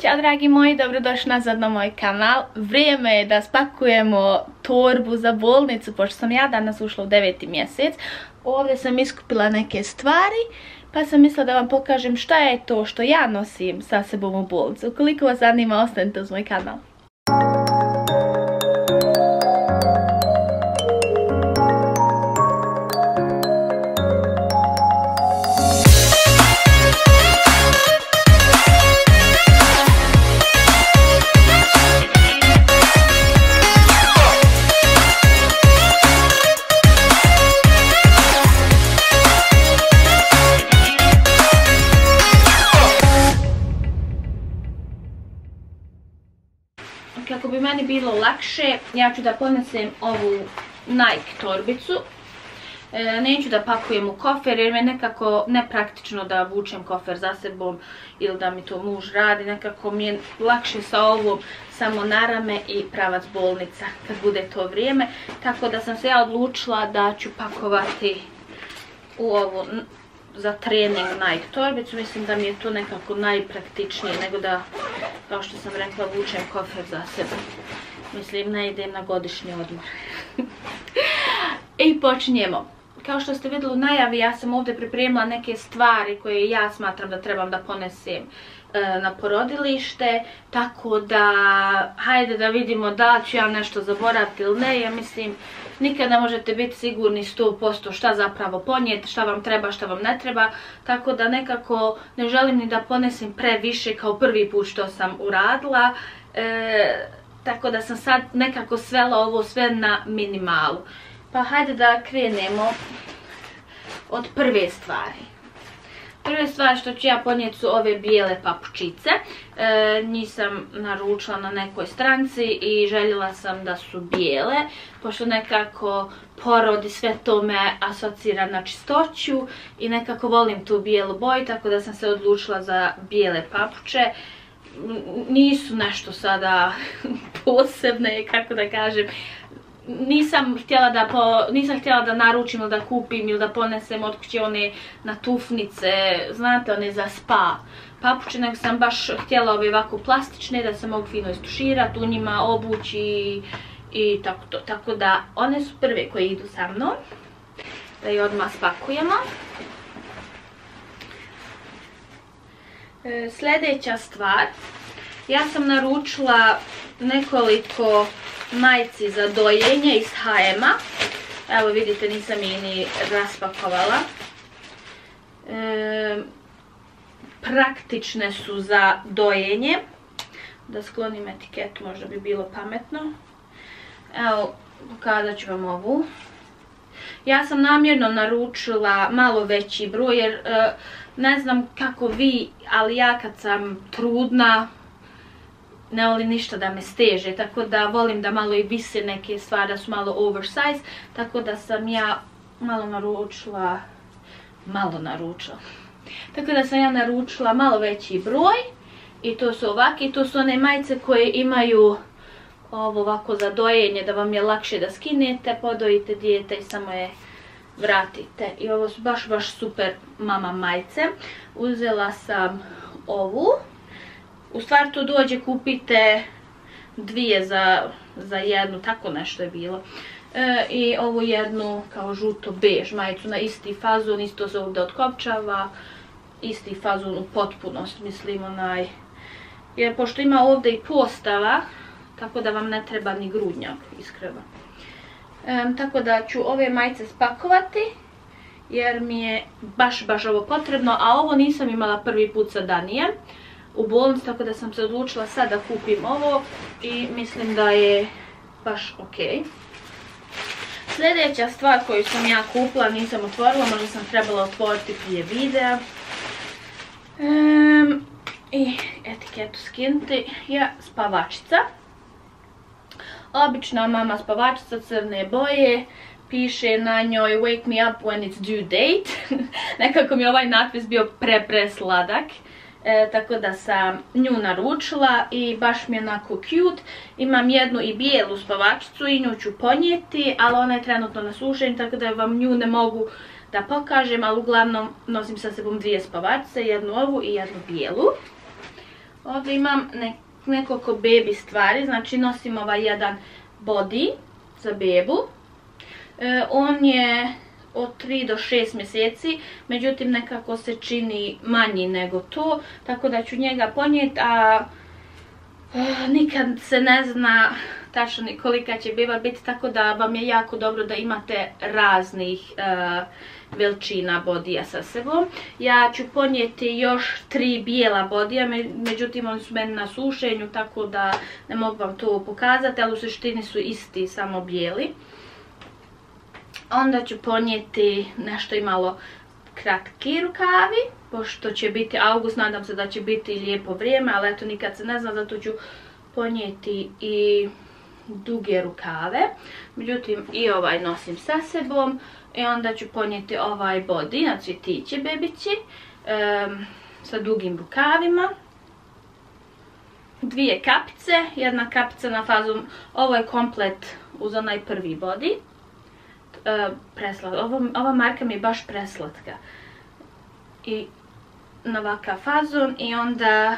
Ćao dragi moji, dobrodošli nazad na moj kanal. Vrijeme je da spakujemo torbu za bolnicu, pošto sam ja danas ušla u 9. mjesec. Ovdje sam iskupila neke stvari, pa sam mislila da vam pokažem šta je to što ja nosim sa sobom u bolnicu. Ukoliko vas zanima, ostanite uz moj kanal. Kako bi meni bilo lakše, ja ću da ponesem ovu Nike torbicu. Neću da pakujem u kofer jer mi je nekako nepraktično da vučem kofer za sebom ili da mi to muž radi. Nekako mi je lakše sa ovom samo na rame i pravac bolnica kad bude to vrijeme. Tako da sam se ja odlučila da ću pakovati u ovu za trening Nike torbicu. Mislim da mi je to nekako najpraktičnije nego da, kao što sam rekla, vučem kofer za sebe. Mislim, ne idem na godišnji odmor. I počinjemo. Kao što ste vidjeli u najavi, ja sam ovdje pripremila neke stvari koje ja smatram da trebam da ponesem na porodilište, tako da hajde da vidimo da ću ja nešto zaboraviti ili ne. Ja mislim, nikada možete biti sigurni 100% šta zapravo ponijeti, šta vam treba, šta vam ne treba, tako da nekako ne želim ni da ponesem previše kao prvi put što sam uradila, tako da sam sad nekako svela ovo sve na minimalu. Pa hajde da krenemo od prve stvari. Prve stvari što ću ja ponijeti su ove bijele papučice. Njih sam naručila na nekoj stranci i željela sam da su bijele, pošto nekako porod i sve to me asocira na čistoću i nekako volim tu bijelu boju, tako da sam se odlučila za bijele papuče. Nisu nešto sada posebne, kako da kažem. Nisam htjela da naručim ili da kupim ili da ponesem od kuće one natufnice, znate, one za spa papuče, nego sam baš htjela ove ovako plastične da se mogu fino istuširati, u njima obući i tako to. Tako da one su prve koje idu sa mnom, da je odmah spakujemo. Sljedeća stvar, ja sam naručila nekoliko majici za dojenje iz H&M-a. Evo vidite, nisam ih ni raspakovala. Praktične su za dojenje. Da sklonim etiketu, možda bi bilo pametno. Evo, pokazat ću vam ovu. Ja sam namjerno naručila malo veći broj jer ne znam kako vi, ali ja kad sam trudna ne volim ništa da me steže, tako da volim da malo i vise neke stvari, da su malo oversize, tako da sam ja naručila. Tako da sam ja naručila malo veći broj i to su ovakve, to su one majice koje imaju ovo ovako za dojenje, da vam je lakše da skinete, podojite dijete i samo je vratite. I ovo su baš super mama majice. Uzela sam ovu. U stvari to dođe, kupite dvije za jednu, tako nešto je bilo. I ovu jednu kao žuto bež majicu na isti fazon, isto se ovdje otkopčava, isti fazon u potpunost, mislim onaj. Jer pošto ima ovdje i postava, tako da vam ne treba ni grudnjak, iskreno. Tako da ću ove majice spakovati, jer mi je baš ovo potrebno, a ovo nisam imala prvi put sa Danijem u bolnici, tako da sam se odlučila sad da kupim ovo i mislim da je baš ok. Sljedeća stvar koju sam ja kupila, nisam otvorila, možda sam trebala otvoriti prije videa. I etiketu skinuti je spavačica. Obična mama spavačica crne boje, piše na njoj Wake me up when it's due date. Nekako mi je ovaj natpis bio presladak. Tako da sam nju naručila i baš mi je onako cute. Imam jednu i bijelu spavačicu i nju ću ponijeti, ali ona je trenutno na sušenju, tako da vam nju ne mogu da pokažem, ali uglavnom nosim sa sebom dvije spavačice, jednu ovu i jednu bijelu. Ovdje imam nekoliko baby stvari, znači nosim ovaj jedan body za bebu. On je od 3 do 6 mjeseci, međutim nekako se čini manji nego to, tako da ću njega ponijeti, a nikad se ne zna tačno kolika će beba biti, tako da vam je jako dobro da imate raznih veličina bodija sa sebom. Ja ću ponijeti još 3 bijela bodija, međutim oni su meni na sušenju, tako da ne mogu vam to pokazati, ali u suštini su isti, samo bijeli. Onda ću ponijeti nešto i malo kratki rukavi, pošto će biti august, nadam se da će biti lijepo vrijeme, ali eto nikad se ne zna, zato ću ponijeti i duge rukave. Međutim i ovaj nosim sa sebom i onda ću ponijeti ovaj body na cvjetiće bebići sa dugim rukavima. 2 kapice, jedna kapica na fazu, ovo je komplet uz onaj prvi body. Ova marka mi je baš preslatka i na ovakav fazon i onda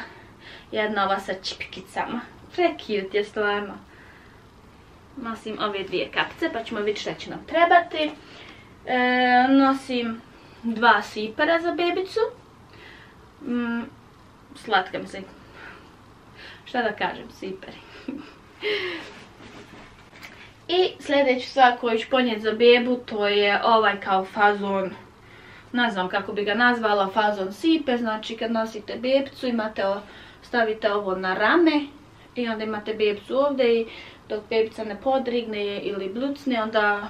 jedna ova sa čipkicama. Pre-cute je stvarno. Nosim ove 2 kapice pa ćemo vidjeti šta će nam trebati. Nosim 2 sipera za bebicu. Slatka mi se. Šta da kažem, siperi. I sljedeću stvar koju ću ponijeti za bebu, to je ovaj kao fazon, ne znam kako bi ga nazvala, fazon sipe. Znači kad nosite bebicu stavite ovo na rame i onda imate bebicu ovdje i dok bebica ne podrigne ili blucne, onda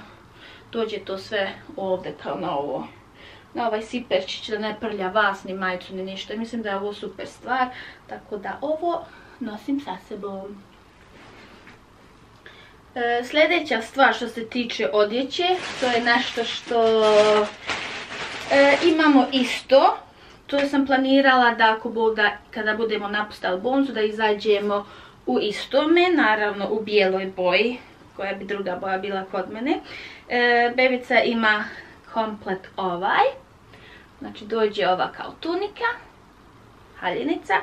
dođe to sve ovdje kao na ovaj siperčić, da ne prlja vas, ni majicu, ni ništa. Mislim da je ovo super stvar, tako da ovo nosim sa sebom. Sljedeća stvar što se tiče odjeće, to je nešto što imamo isto. To sam planirala da kada budemo napustali bolnicu da izađemo u istome, naravno u bijeloj boji, koja bi druga boja bila kod mene. Bebica ima komplet ovaj, znači dođe ova kao tunika, haljenica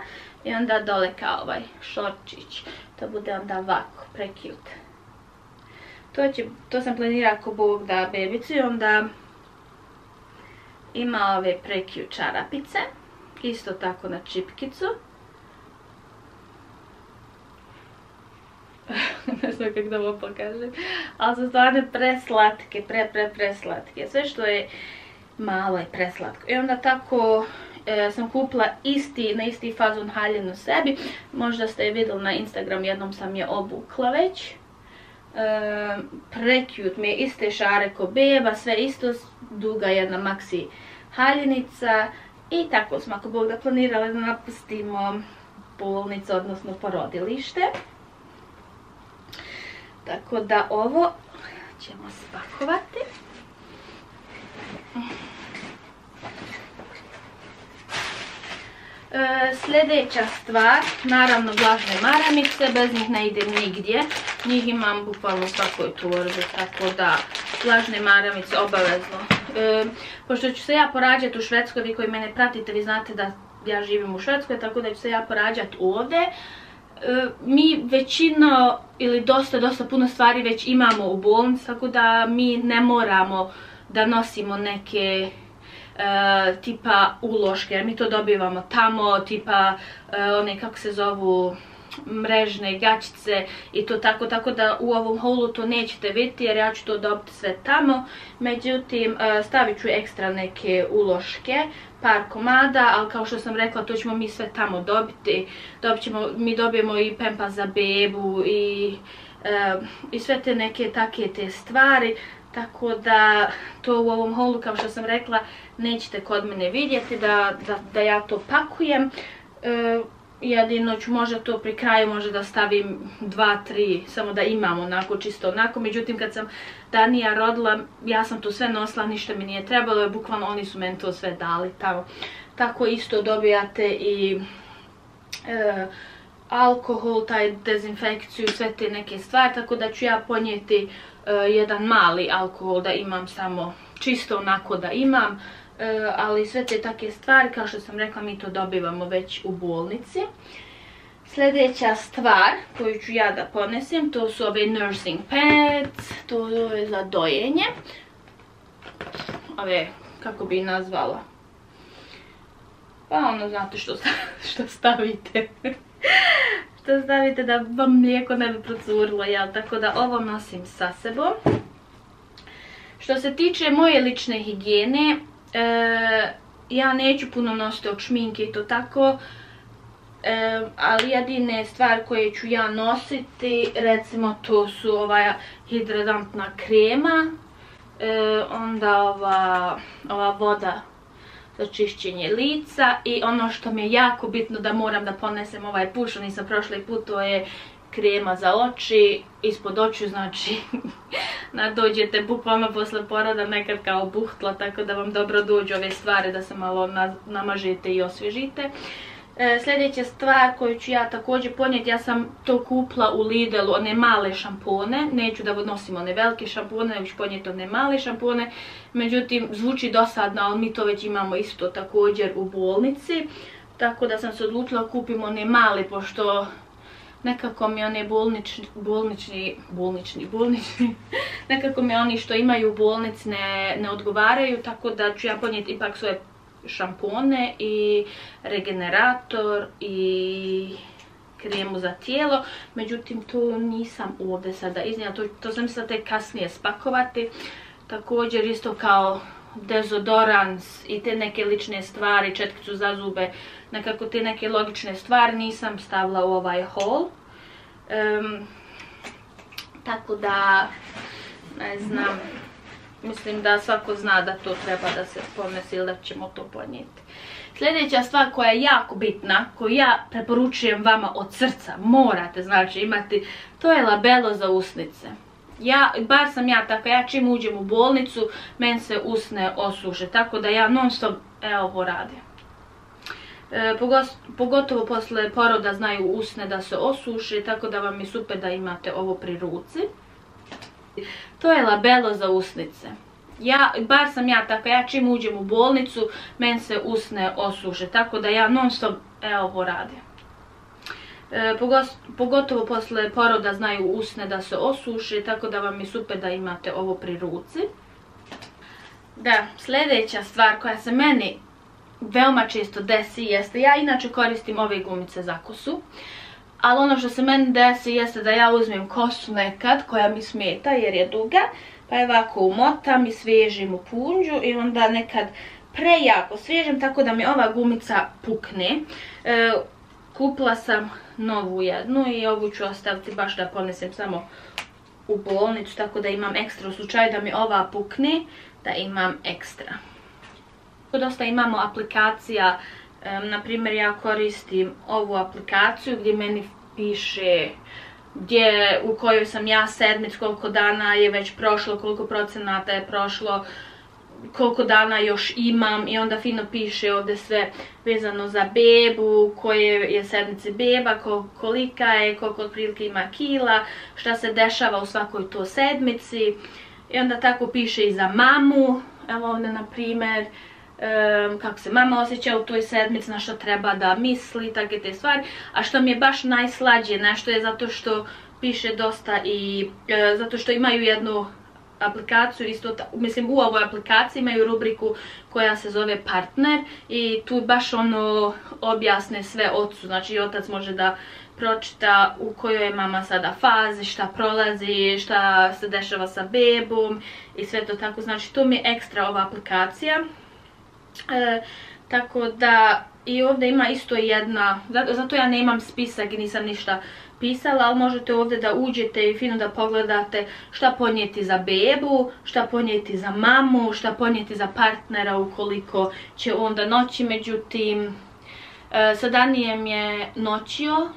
i onda dole kao ovaj šorčić, to bude onda ovako, pre-cute. To sam planirala ako Bog da bebicu i onda ima ove pre-cute čarapice, isto tako na čipkicu. Ne znam kako da ovo pokažem, ali su stvarno preslatke, preslatke. Sve što je malo je preslatko. I onda tako sam kupila na isti fazon haljinu sebi. Možda ste je vidjeli na Instagram, jednom sam je obukla već. Pre-cute mi je, iste šare ko beba, sve isto, duga jedna maxi haljenica. I tako smo ako Bog da planirali da napustimo bolnicu, odnosno porodilište. Tako da ovo ćemo spakovati. Sljedeća stvar, naravno vlažne maramice, bez njih ne idem nigdje. Njih imam bukvalno u svakoj torbi, tako da vlažne maramice obavezno. Pošto ću se ja porađati u Švedskoj, vi koji mene pratite, vi znate da ja živim u Švedskoj, tako da ću se ja porađati ovdje. Mi većino ili dosta puno stvari već imamo u bolnici, tako da mi ne moramo da nosimo neke tipa uloške, jer mi to dobivamo tamo, tipa one kako se zovu mrežne gačice i to tako da u ovom haulu to nećete vidjeti jer ja ću to dobiti sve tamo. Međutim stavit ću ekstra neke uloške, par komada, ali kao što sam rekla to ćemo mi sve tamo dobiti. Mi dobijemo i pempas za bebu i sve te neke te stvari. Tako da to u ovom haulu, kao što sam rekla, nećete kod mene vidjeti da ja to pakujem. Jedino ću možda to pri kraju možda da stavim 2-3, samo da imam onako, čisto onako. Međutim kad sam Danija rodila, ja sam to sve nosila, ništa mi nije trebalo, bukvalno oni su meni to sve dali tamo. Tako isto dobijate i alkohol, taj dezinfekciju, sve te neke stvari, tako da ću ja ponijeti jedan mali alkohol da imam samo čisto onako da imam, ali sve te takve stvari, kao što sam rekla, mi to dobivamo već u bolnici. Sljedeća stvar koju ću ja da ponesem, to su ove nursing pads, to je za dojenje. Ove, kako bi nazvala? Pa ono, znate što stavite. Što stavite da vam mlijeko ne bi procurilo, jel? Tako da ovo nosim sa sebom. Što se tiče moje lične higijene, ja neću puno nositi od šminke i to tako. Ali jedine stvari koje ću ja nositi, recimo to su ova hidratantna krema, onda ova voda za čišćenje lica i ono što mi je jako bitno da moram da ponesem ovaj put, što nisam prošli put, to je krema za oči, ispod očiju, znači dođete bukvalno posle poroda nekad kao buhtla, tako da vam dobro dođu ove stvari da se malo namažete i osvježite. Sljedeća stvar koju ću ja također ponijeti, ja sam to kupila u Lidlu, one male šampone, neću da nosim one velike šampone, nego ću ponijeti one male šampone, međutim zvuči dosadno, ali mi to već imamo isto također u bolnici, tako da sam se odlučila kupim one male, pošto nekako mi one bolnični, nekako mi oni što imaju u bolnici ne odgovaraju, tako da ću ja ponijeti ipak svoje šampone i regenerator i kremu za tijelo, međutim to nisam ovdje sada iznijela, to sam mislila tek kasnije spakovati. Također isto kao dezodorans i te neke lične stvari, četkicu za zube, nekako te neke logične stvari nisam stavila u ovaj haul. Tako da, ne znam, mislim da svako zna da to treba da se ponese ili da ćemo to ponijeti. Sljedeća stvar koja je jako bitna, koju ja preporučujem vama od srca, morate znači imati, to je labelo za usnice. Bar sam ja tako, ja čim uđem u bolnicu, meni se usne osuše, tako da ja non stop ovo radim. Pogotovo posle poroda znaju usne da se osuše, tako da vam je super da imate ovo pri ruci. To je labelo za usnice. Bar sam ja tako, ja čim uđem u bolnicu, meni se usne osuše, tako da ja non stop ovo radim. Pogotovo posle poroda znaju usne da se osuše, tako da vam je super da imate ovo pri ruci. Da, sljedeća stvar koja se meni veoma često desi jeste, ja inače koristim ove gumice za kosu, ali ono što se meni desi jeste da ja uzmem kosu nekad koja mi smeta jer je duga, pa je ovako umotam i svežim u punđu i onda nekad prejako svežem tako da mi ova gumica pukne. Kupila sam novu jednu i ovu ću ostaviti baš da ponesem samo u bolnicu, tako da imam ekstra u slučaju da mi ova pukne, da imam ekstra. Dosta imamo aplikacija, na primjer ja koristim ovu aplikaciju gdje meni piše u kojoj sam ja sedmicu, koliko dana je već prošlo, koliko procenata je prošlo, koliko dana još imam i onda fino piše ovdje sve vezano za bebu, koje je sedmice beba, kolika je, koliko otprilike ima kila, šta se dešava u svakoj to sedmici i onda tako piše i za mamu, evo ovdje na primjer kako se mama osjeća u toj sedmici, na što treba da misli, takve te stvari. A što mi je baš najslađe nešto je zato što piše dosta i zato što imaju jednu aplikaciju, mislim u ovoj aplikaciji imaju rubriku koja se zove partner i tu baš ono objasne sve ocu, znači otac može da pročita u kojoj je mama sada fazi, šta prolazi, šta se dešava sa bebom i sve to tako, znači to mi je ekstra ova aplikacija. Tako da i ovdje ima isto jedna, zato ja nemam spisak i nisam ništa pisala, ali možete ovdje da uđete i fino da pogledate šta ponijeti za bebu, šta ponijeti za mamu, šta ponijeti za partnera ukoliko će onda noći, međutim sa Danijem je noćio,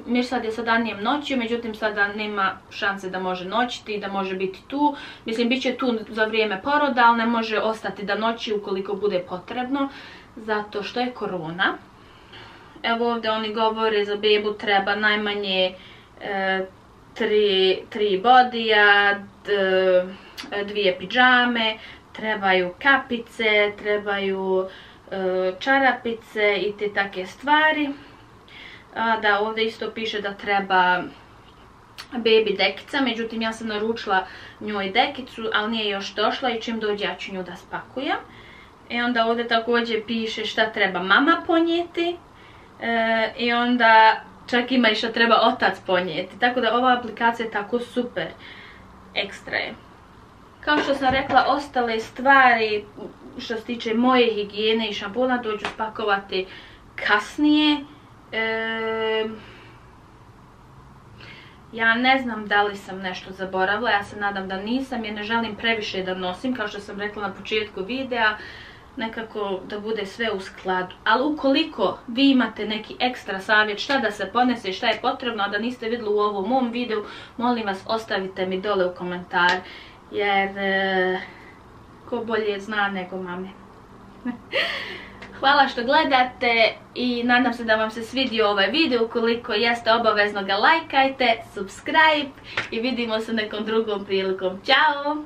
Mirsad je sa Danijem noćio, međutim sada nema šanse da može noćiti i da može biti tu. Mislim, bit će tu za vrijeme poroda, ali ne može ostati da noći ukoliko bude potrebno, zato što je korona. Evo ovdje oni govore za bebu treba najmanje 3 bodija, 2 pidžame, trebaju kapice, trebaju čarapice i te take stvari. Da, ovdje isto piše da treba baby dekica, međutim ja sam naručila njoj dekicu, ali nije još došla i čim dođe ja ću nju da spakujem. I onda ovdje također piše šta treba mama ponijeti i onda čak ima i šta treba otac ponijeti. Tako da ova aplikacija je tako super, ekstra je. Kao što sam rekla, ostale stvari što se tiče moje higijene i šampona dođu spakovati kasnije. Ja ne znam da li sam nešto zaboravila, ja se nadam da nisam jer ne želim previše da nosim, kao što sam rekla na početku videa, nekako da bude sve u skladu. Ali ukoliko vi imate neki ekstra savjet šta da se ponese, šta je potrebno, a da niste vidjeli u ovom mom videu, molim vas ostavite mi dole u komentar, jer ko bolje zna nego mame. Hvala što gledate i nadam se da vam se svidio ovaj video. Ukoliko jeste, obavezno ga lajkajte, subscribe i vidimo se nekom drugom prilikom. Ćao!